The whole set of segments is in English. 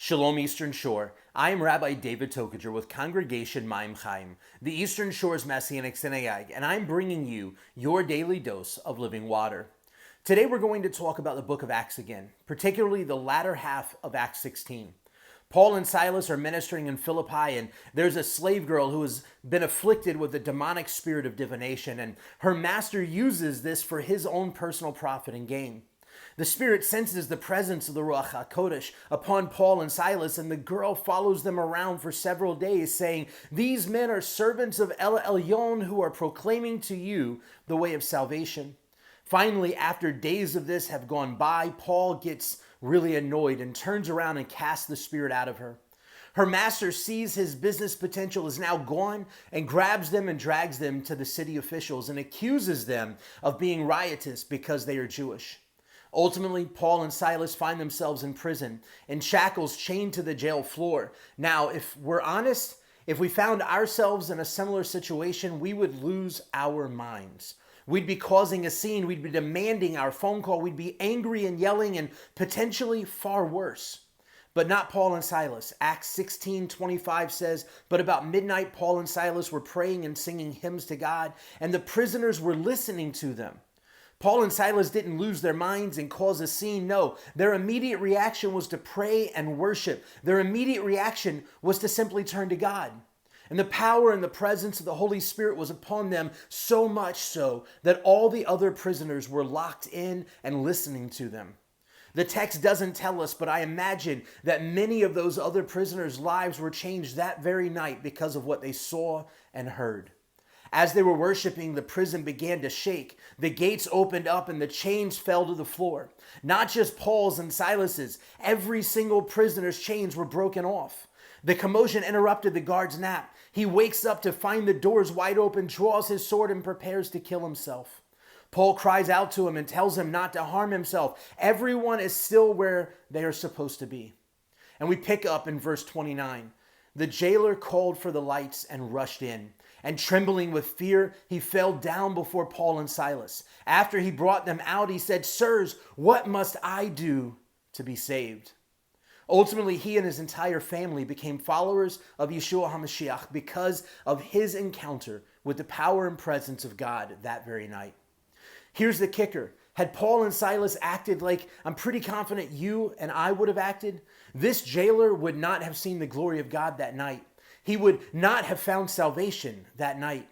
Shalom Eastern Shore. I am Rabbi David Tokajer with Congregation Maim Chaim, the Eastern Shore's Messianic Synagogue, and I'm bringing you your daily dose of living water. Today we're going to talk about the book of Acts again, particularly the latter half of Acts 16. Paul and Silas are ministering in Philippi, and there's a slave girl who has been afflicted with a demonic spirit of divination, and her master uses this for his own personal profit and gain. The Spirit senses the presence of the Ruach HaKodesh upon Paul and Silas, and the girl follows them around for several days, saying, "These men are servants of El Elyon who are proclaiming to you the way of salvation." Finally, after days of this have gone by, Paul gets really annoyed and turns around and casts the spirit out of her. Her master sees his business potential is now gone and grabs them and drags them to the city officials and accuses them of being riotous because they are Jewish. Ultimately, Paul and Silas find themselves in prison, in shackles chained to the jail floor. Now, if we're honest, if we found ourselves in a similar situation, we would lose our minds. We'd be causing a scene, we'd be demanding our phone call, we'd be angry and yelling and potentially far worse. But not Paul and Silas. Acts 16:25 says, "But about midnight, Paul and Silas were praying and singing hymns to God, and the prisoners were listening to them." Paul and Silas didn't lose their minds and cause a scene. No, their immediate reaction was to pray and worship. Their immediate reaction was to simply turn to God. And the power and the presence of the Holy Spirit was upon them, so much so that all the other prisoners were locked in and listening to them. The text doesn't tell us, but I imagine that many of those other prisoners' lives were changed that very night because of what they saw and heard. As they were worshiping, the prison began to shake. The gates opened up and the chains fell to the floor. Not just Paul's and Silas's. Every single prisoner's chains were broken off. The commotion interrupted the guard's nap. He wakes up to find the doors wide open, draws his sword, and prepares to kill himself. Paul cries out to him and tells him not to harm himself. Everyone is still where they are supposed to be. And we pick up in verse 29. The jailer called for the lights and rushed in. And trembling with fear, he fell down before Paul and Silas. After he brought them out, he said, "Sirs, what must I do to be saved?" Ultimately, he and his entire family became followers of Yeshua HaMashiach because of his encounter with the power and presence of God that very night. Here's the kicker. Had Paul and Silas acted like I'm pretty confident you and I would have acted, this jailer would not have seen the glory of God that night. He would not have found salvation that night.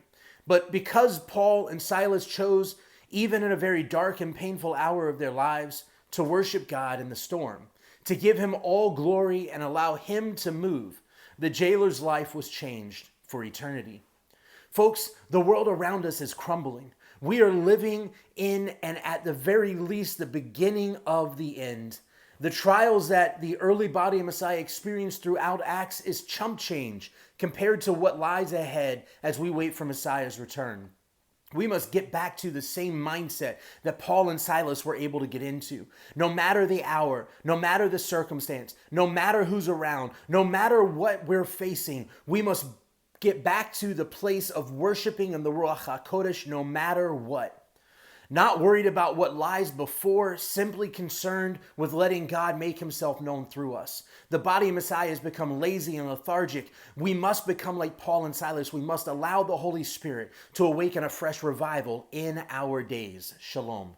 But because Paul and Silas chose, even in a very dark and painful hour of their lives, to worship God in the storm, to give him all glory and allow him to move, the jailer's life was changed for eternity. Folks, the world around us is crumbling. We are living in, and at the very least, the beginning of the end. The trials that the early body of Messiah experienced throughout Acts is chump change compared to what lies ahead as we wait for Messiah's return. We must get back to the same mindset that Paul and Silas were able to get into. No matter the hour, no matter the circumstance, no matter who's around, no matter what we're facing, we must get back to the place of worshiping in the Ruach HaKodesh no matter what. Not worried about what lies before, simply concerned with letting God make himself known through us. The body of Messiah has become lazy and lethargic. We must become like Paul and Silas. We must allow the Holy Spirit to awaken a fresh revival in our days. Shalom.